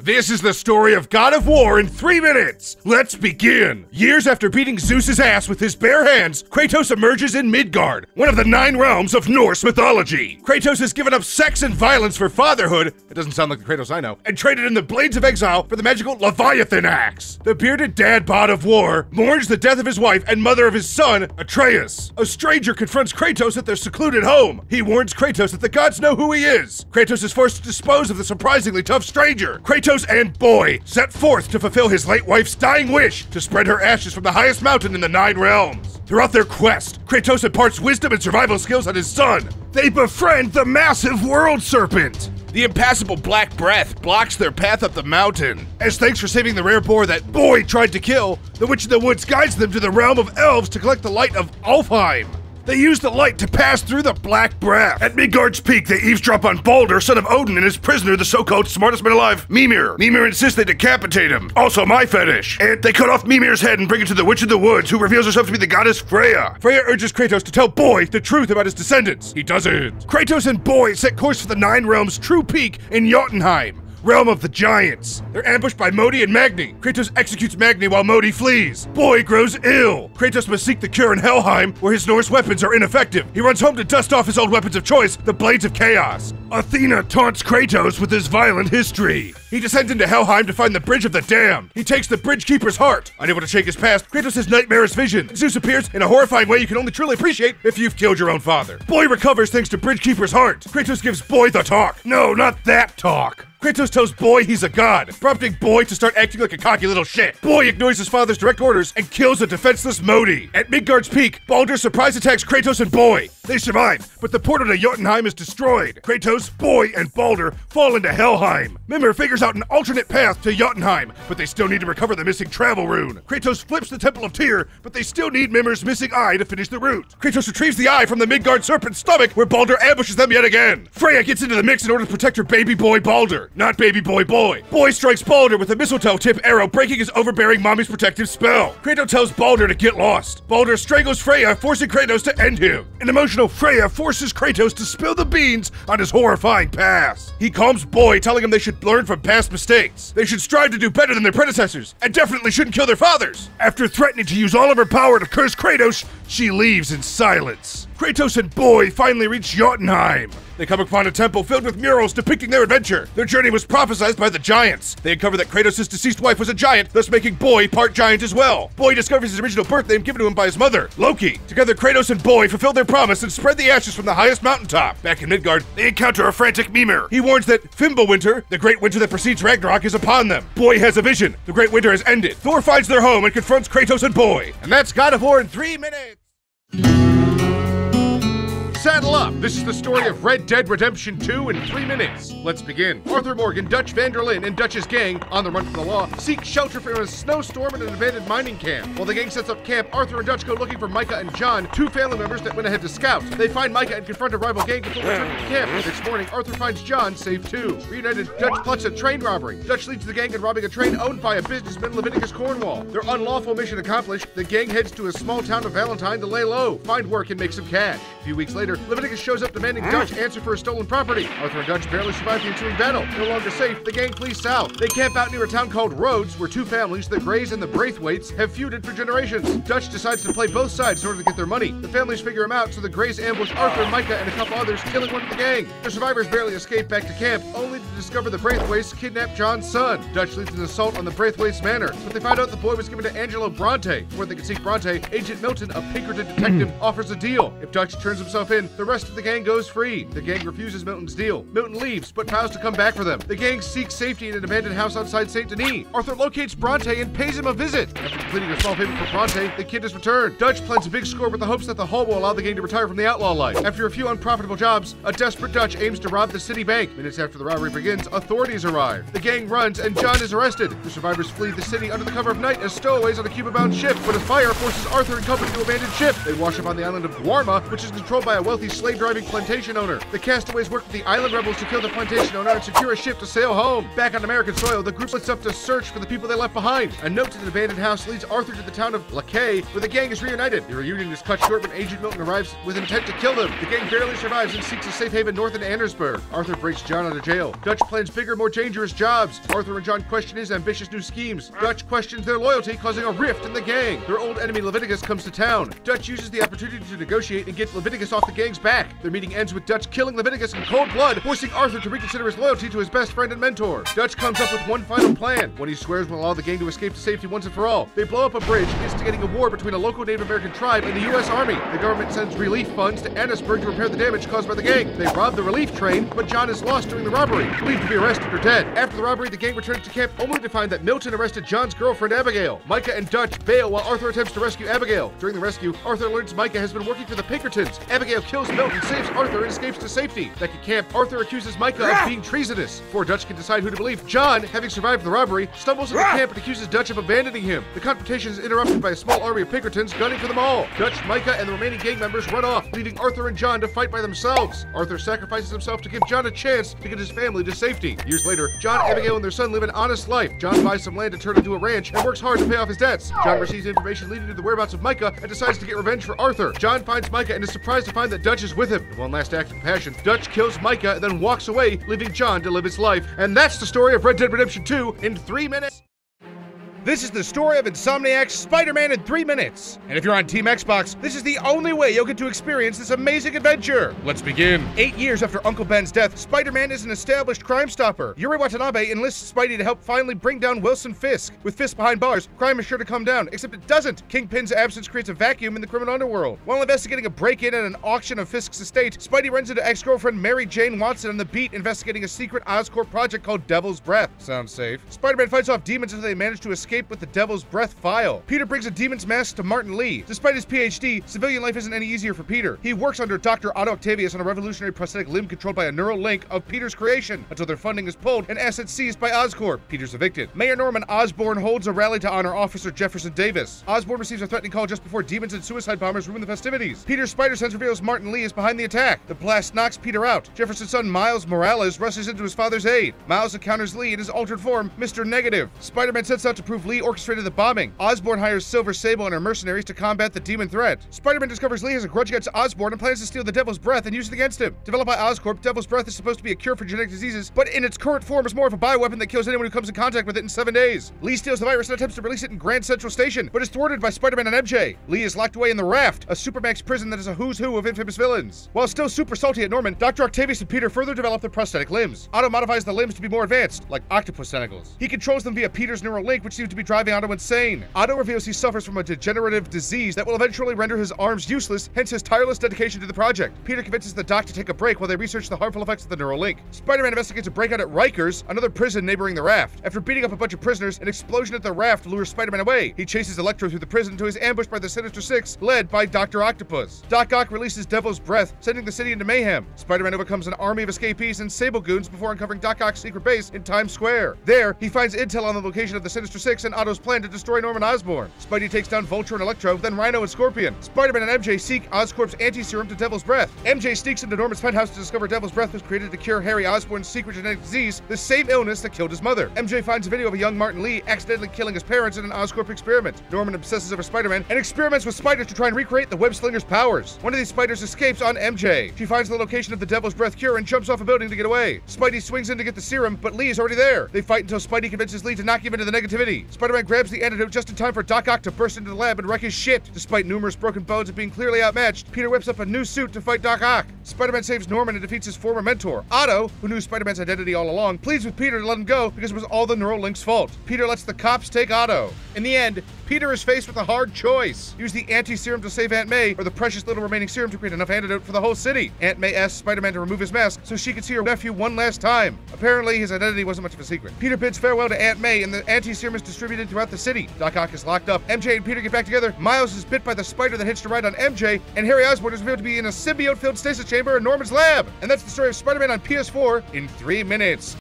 This is the story of God of War in 3 minutes. Let's begin. Years after beating Zeus's ass with his bare hands, Kratos emerges in Midgard, one of the 9 realms of Norse mythology. Kratos has given up sex and violence for fatherhood, it doesn't sound like the Kratos I know, and traded in the Blades of Exile for the magical Leviathan axe. The bearded dad bod of war mourns the death of his wife and mother of his son, Atreus. A stranger confronts Kratos at their secluded home. He warns Kratos that the gods know who he is. Kratos is forced to dispose of the surprisingly tough stranger. Kratos and Boy set forth to fulfill his late wife's dying wish to spread her ashes from the highest mountain in the 9 realms. Throughout their quest, Kratos imparts wisdom and survival skills on his son. They befriend the massive world serpent. The impassable black breath blocks their path up the mountain. As thanks for saving the rare boar that Boy tried to kill, the Witch in the Woods guides them to the realm of elves to collect the light of HELHEIM. They use the light to pass through the black breath. At Midgard's peak, they eavesdrop on Baldur, son of Odin, and his prisoner, the so-called smartest man alive, Mimir. Mimir insists they decapitate him. Also my fetish. And they cut off Mimir's head and bring it to the Witch in the Woods, who reveals herself to be the goddess Freya. Freya urges Kratos to tell Boy the truth about his descendants. He doesn't. Kratos and Boy set course for the 9 realms' true peak in Jotunheim, realm of the giants. They're ambushed by Modi and Magni. Kratos executes Magni while Modi flees. Boy grows ill. Kratos must seek the cure in Helheim, where his Norse weapons are ineffective. He runs home to dust off his old weapons of choice, the Blades of Chaos. Athena taunts Kratos with his violent history. He descends into Helheim to find the Bridge of the Damned. He takes the Bridge Keeper's heart. Unable to shake his past, Kratos has nightmarish vision. Zeus appears in a horrifying way you can only truly appreciate if you've killed your own father. Boy recovers thanks to Bridge Keeper's heart. Kratos gives Boy the talk. No, not that talk. Kratos tells Boy he's a god, prompting Boy to start acting like a cocky little shit. Boy ignores his father's direct orders and kills a defenseless Modi. At Midgard's peak, Baldur surprise attacks Kratos and Boy. They survive, but the portal to Jotunheim is destroyed. Kratos, Boy, and Baldur fall into Helheim. Mimir figures out an alternate path to Jotunheim, but they still need to recover the missing travel rune. Kratos flips the Temple of Tyr, but they still need Mimir's missing eye to finish the route. Kratos retrieves the eye from the Midgard serpent's stomach, where Baldur ambushes them yet again. Freya gets into the mix in order to protect her baby boy Baldur. Not baby boy Boy. Boy strikes Baldur with a mistletoe tip arrow, breaking his overbearing mommy's protective spell. Kratos tells Baldur to get lost. Baldur strangles Freya, forcing Kratos to end him. An emotional Freya forces Kratos to spill the beans on his horrifying past. He calms Boy, telling him they should learn from past mistakes. They should strive to do better than their predecessors, and definitely shouldn't kill their fathers. After threatening to use all of her power to curse Kratos, she leaves in silence. Kratos and Boy finally reach Jotunheim. They come upon a temple filled with murals depicting their adventure. Their journey was prophesied by the giants. They uncover that Kratos' deceased wife was a giant, thus making Boy part giant as well. Boy discovers his original birth name given to him by his mother, Loki. Together, Kratos and Boy fulfill their promise and spread the ashes from the highest mountaintop. Back in Midgard, they encounter a frantic Mimir. He warns that Fimbulwinter, the great winter that precedes Ragnarok, is upon them. Boy has a vision. The great winter has ended. Thor finds their home and confronts Kratos and Boy. And that's God of War in 3 minutes. Saddle up! This is the story of Red Dead Redemption 2 in 3 minutes. Let's begin. Arthur Morgan, Dutch van der Linde, and Dutch's gang, on the run from the law, seek shelter from a snowstorm in an abandoned mining camp. While the gang sets up camp, Arthur and Dutch go looking for Micah and John, 2 family members that went ahead to scout. They find Micah and confront a rival gang before returning to camp. Next morning, Arthur finds John, safe too. Reunited, Dutch plots a train robbery. Dutch leads the gang in robbing a train owned by a businessman, Leviticus Cornwall. Their unlawful mission accomplished, the gang heads to a small town of Valentine to lay low, find work, and make some cash. A few weeks later, Leviticus shows up demanding Dutch answer for his stolen property. Arthur and Dutch barely survive the ensuing battle. No longer safe, the gang flees south. They camp out near a town called Rhodes, where 2 families, the Greys and the Braithwaites, have feuded for generations. Dutch decides to play both sides in order to get their money. The families figure him out, so the Greys ambush Arthur, Micah, and a couple others, killing one of the gang. The survivors barely escape back to camp, only to discover the Braithwaites kidnap John's son. Dutch leads an assault on the Braithwaites' manor, but they find out the boy was given to Angelo Bronte. Before they can seek Bronte, Agent Milton, a Pinkerton detective, offers a deal. If Dutch turns himself in, the rest of the gang goes free. The gang refuses Milton's deal. Milton leaves, but vows to come back for them. The gang seeks safety in an abandoned house outside St. Denis. Arthur locates Bronte and pays him a visit. After completing a small payment for Bronte, the kid is returned. Dutch plans a big score with the hopes that the haul will allow the gang to retire from the outlaw life. After a few unprofitable jobs, a desperate Dutch aims to rob the city bank. Minutes after the robbery begins, authorities arrive. The gang runs and John is arrested. The survivors flee the city under the cover of night as stowaways on a Cuba-bound ship, but a fire forces Arthur and company to abandon ship. They wash up on the island of Guarma, which is controlled by a wealthy slave-driving plantation owner. The castaways work with the island rebels to kill the plantation owner and secure a ship to sail home. Back on American soil, the group splits up to search for the people they left behind. A note to the abandoned house leads Arthur to the town of Lakay, where the gang is reunited. The reunion is cut short when Agent Milton arrives with intent to kill them. The gang barely survives and seeks a safe haven north in Annesburg. Arthur breaks John out of jail. Dutch plans bigger, more dangerous jobs. Arthur and John question his ambitious new schemes. Dutch questions their loyalty, causing a rift in the gang. Their old enemy Leviticus comes to town. Dutch uses the opportunity to negotiate and get Leviticus off the gang's back. Their meeting ends with Dutch killing Leviticus in cold blood, forcing Arthur to reconsider his loyalty to his best friend and mentor. Dutch comes up with one final plan, one he swears will allow the gang to escape to safety once and for all. They blow up a bridge, instigating a war between a local Native American tribe and the U.S. Army. The government sends relief funds to Annesburg to repair the damage caused by the gang. They rob the relief train, but John is lost during the robbery, believed to be arrested or dead. After the robbery, the gang returns to camp only to find that Milton arrested John's girlfriend Abigail. Micah and Dutch bail while Arthur attempts to rescue Abigail. During the rescue, Arthur learns Micah has been working for the Pinkertons. Abigail kills Milton, saves Arthur, and escapes to safety. Back at camp, Arthur accuses Micah of being treasonous. Before Dutch can decide who to believe, John, having survived the robbery, stumbles into camp and accuses Dutch of abandoning him. The confrontation is interrupted by a small army of Pinkertons gunning for them all. Dutch, Micah, and the remaining gang members run off, leaving Arthur and John to fight by themselves. Arthur sacrifices himself to give John a chance to get his family to safety. Years later, John, Abigail, and their son live an honest life. John buys some land to turn into a ranch and works hard to pay off his debts. John receives information leading to the whereabouts of Micah and decides to get revenge for Arthur. John finds Micah and is surprised to find that Dutch is with him. In one last act of compassion, Dutch kills Micah and then walks away, leaving John to live his life. And that's the story of Red Dead Redemption 2 in 3 minutes. This is the story of Insomniac's Spider-Man in 3 minutes. And if you're on Team Xbox, this is the only way you'll get to experience this amazing adventure. Let's begin. 8 years after Uncle Ben's death, Spider-Man is an established crime stopper. Yuri Watanabe enlists Spidey to help finally bring down Wilson Fisk. With Fisk behind bars, crime is sure to come down, except it doesn't. Kingpin's absence creates a vacuum in the criminal underworld. While investigating a break-in at an auction of Fisk's estate, Spidey runs into ex-girlfriend Mary Jane Watson on the beat investigating a secret Oscorp project called Devil's Breath. Sounds safe. Spider-Man fights off demons until they manage to escape with the Devil's Breath file. Peter brings a demon's mask to Martin Lee. Despite his PhD, civilian life isn't any easier for Peter. He works under Dr. Otto Octavius on a revolutionary prosthetic limb controlled by a neural link of Peter's creation until their funding is pulled and assets seized by Oscorp. Peter's evicted. Mayor Norman Osborn holds a rally to honor Officer Jefferson Davis. Osborn receives a threatening call just before demons and suicide bombers ruin the festivities. Peter's spider sense reveals Martin Lee is behind the attack. The blast knocks Peter out. Jefferson's son Miles Morales rushes into his father's aid. Miles encounters Lee in his altered form, Mr. Negative. Spider-Man sets out to prove Lee orchestrated the bombing. Osborn hires Silver Sable and her mercenaries to combat the demon threat. Spider-Man discovers Lee has a grudge against Osborn and plans to steal the Devil's Breath and use it against him. Developed by Oscorp, Devil's Breath is supposed to be a cure for genetic diseases, but in its current form is more of a bioweapon that kills anyone who comes in contact with it in 7 days. Lee steals the virus and attempts to release it in Grand Central Station, but is thwarted by Spider-Man and MJ. Lee is locked away in the Raft, a Supermax prison that is a who's who of infamous villains. While still super salty at Norman, Dr. Octavius and Peter further develop their prosthetic limbs. Otto modifies the limbs to be more advanced, like octopus tentacles. He controls them via Peter's neural link, which seems to be driving Otto insane. Otto reveals he suffers from a degenerative disease that will eventually render his arms useless, hence his tireless dedication to the project. Peter convinces the doc to take a break while they research the harmful effects of the neural link. Spider-Man investigates a breakout at Rikers, another prison neighboring the Raft. After beating up a bunch of prisoners, an explosion at the Raft lures Spider-Man away. He chases Electro through the prison until he's ambushed by the Sinister Six, led by Dr. Octopus. Doc Ock releases Devil's Breath, sending the city into mayhem. Spider-Man overcomes an army of escapees and Sable Goons before uncovering Doc Ock's secret base in Times Square. There, he finds intel on the location of the Sinister Six and Otto's plan to destroy Norman Osborn. Spidey takes down Vulture and Electro, then Rhino and Scorpion. Spider-Man and MJ seek Oscorp's anti-serum to Devil's Breath. MJ sneaks into Norman's penthouse to discover Devil's Breath was created to cure Harry Osborn's secret genetic disease, the same illness that killed his mother. MJ finds a video of a young Martin Lee accidentally killing his parents in an Oscorp experiment. Norman obsesses over Spider-Man and experiments with spiders to try and recreate the web slinger's powers. One of these spiders escapes on MJ. She finds the location of the Devil's Breath cure and jumps off a building to get away. Spidey swings in to get the serum, but Lee is already there. They fight until Spidey convinces Lee to not give in to the negativity. Spider-Man grabs the antidote just in time for Doc Ock to burst into the lab and wreck his shit. Despite numerous broken bones and being clearly outmatched, Peter whips up a new suit to fight Doc Ock. Spider-Man saves Norman and defeats his former mentor. Otto, who knew Spider-Man's identity all along, pleads with Peter to let him go because it was all the neural link's fault. Peter lets the cops take Otto. In the end, Peter is faced with a hard choice. Use the anti-serum to save Aunt May, or the precious little remaining serum to create enough antidote for the whole city. Aunt May asks Spider-Man to remove his mask so she can see her nephew one last time. Apparently, his identity wasn't much of a secret. Peter bids farewell to Aunt May, and the anti-serum is distributed throughout the city. Doc Ock is locked up. MJ and Peter get back together. Miles is bit by the spider that hitched a ride on MJ, and Harry Osborn is revealed to be in a symbiote-filled stasis chamber in Norman's lab. And that's the story of Spider-Man on PS4 in 3 minutes.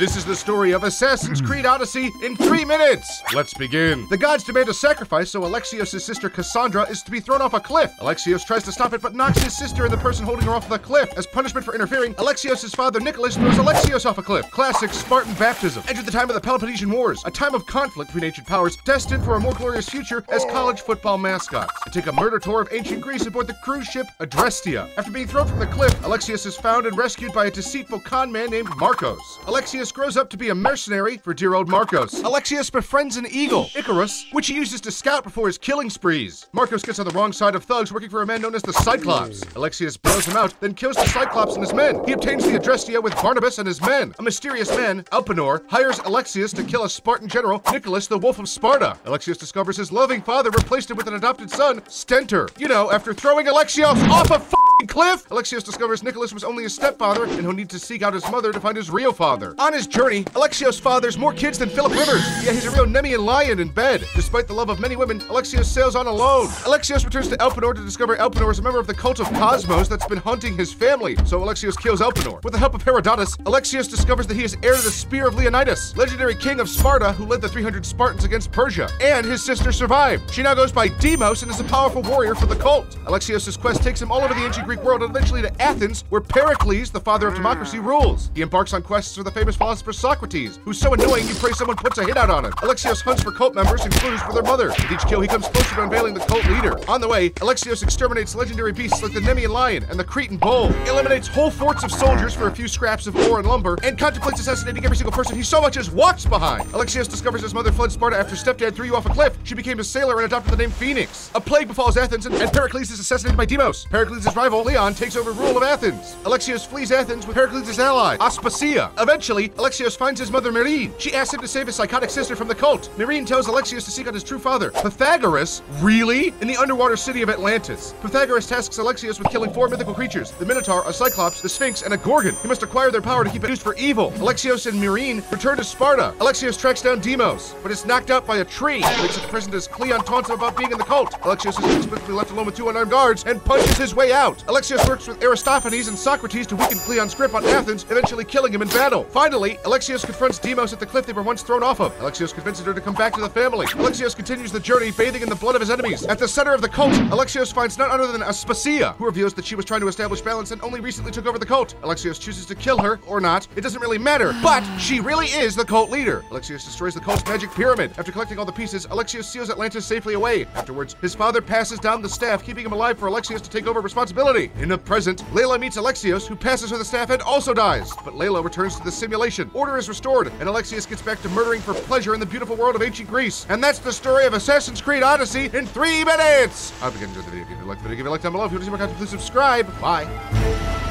This is the story of Assassin's Creed Odyssey in 3 minutes. Let's begin. The gods demand a sacrifice, so Alexios' sister Cassandra is to be thrown off a cliff. Alexios tries to stop it, but knocks his sister and the person holding her off the cliff. As punishment for interfering, Alexios' father Nicholas throws Alexios off a cliff. Classic Spartan baptism. Enter the time of the Peloponnesian Wars, a time of conflict between ancient powers, destined for a more glorious future as college football mascots. And take a murder tour of ancient Greece aboard the cruise ship Adrestia. After being thrown from the cliff, Alexios is found and rescued by a deceitful con man named Marcos. Alexios grows up to be a mercenary for dear old Marcos. Alexios befriends an eagle, Icarus, which he uses to scout before his killing sprees. Marcos gets on the wrong side of thugs working for a man known as the Cyclops. Alexios blows him out, then kills the Cyclops and his men. He obtains the Adrestia with Barnabas and his men. A mysterious man, Elpenor, hires Alexios to kill a Spartan general, Nicholas, the Wolf of Sparta. Alexios discovers his loving father replaced him with an adopted son, Stentor. You know, after throwing Alexios off a cliff, Alexios discovers Nicholas was only his stepfather and he'll need to seek out his mother to find his real father. On his journey, Alexios fathers more kids than Philip Rivers, yet he's a real Nemean lion in bed. Despite the love of many women, Alexios sails on alone. Alexios returns to Elpenor to discover Elpenor is a member of the cult of Cosmos that's been hunting his family, so Alexios kills Elpenor. With the help of Herodotus, Alexios discovers that he is heir to the spear of Leonidas, legendary king of Sparta who led the 300 Spartans against Persia, and his sister survived. She now goes by Deimos and is a powerful warrior for the cult. Alexios' quest takes him all over the ancient Greek world and eventually to Athens, where Pericles, the father of democracy, rules. He embarks on quests for the famous philosopher Socrates, who's so annoying you pray someone puts a hit out on him. Alexios hunts for cult members and clues for their mother. With each kill, he comes closer to unveiling the cult leader. On the way, Alexios exterminates legendary beasts like the Nemean lion and the Cretan bull, eliminates whole forts of soldiers for a few scraps of ore and lumber, and contemplates assassinating every single person he so much as walks behind. Alexios discovers his mother fled Sparta after stepdad threw you off a cliff. She became a sailor and adopted the name Phoenix. A plague befalls Athens and Pericles is assassinated by Deimos. Pericles' rival, Leon, takes over rule of Athens. Alexios flees Athens with Pericles' ally, Aspasia. Eventually, Alexios finds his mother Myrine. She asks him to save his psychotic sister from the cult. Myrine tells Alexios to seek out his true father, Pythagoras, really? In the underwater city of Atlantis. Pythagoras tasks Alexios with killing 4 mythical creatures, the Minotaur, a Cyclops, the Sphinx, and a Gorgon. He must acquire their power to keep it used for evil. Alexios and Myrine return to Sparta. Alexios tracks down Deimos, but is knocked out by a tree. He makes it to prison as Cleon taunts him about being in the cult. Alexios is inexplicably left alone with 2 unarmed guards and punches his way out. Alexios works with Aristophanes and Socrates to weaken Cleon's grip on Athens, eventually killing him in battle. Finally, Alexios confronts Deimos at the cliff they were once thrown off of. Alexios convinces her to come back to the family. Alexios continues the journey, bathing in the blood of his enemies. At the center of the cult, Alexios finds none other than Aspasia, who reveals that she was trying to establish balance and only recently took over the cult. Alexios chooses to kill her, or not. It doesn't really matter, but she really is the cult leader. Alexios destroys the cult's magic pyramid. After collecting all the pieces, Alexios seals Atlantis safely away. Afterwards, his father passes down the staff, keeping him alive for Alexios to take over responsibility. In the present, Layla meets Alexios, who passes her the staff and also dies. But Layla returns to the simulation. Order is restored, and Alexios gets back to murdering for pleasure in the beautiful world of ancient Greece. And that's the story of Assassin's Creed Odyssey in 3 minutes! I hope you enjoyed the video. If you liked the video, give it a like down below. If you want to see more content, please subscribe. Bye.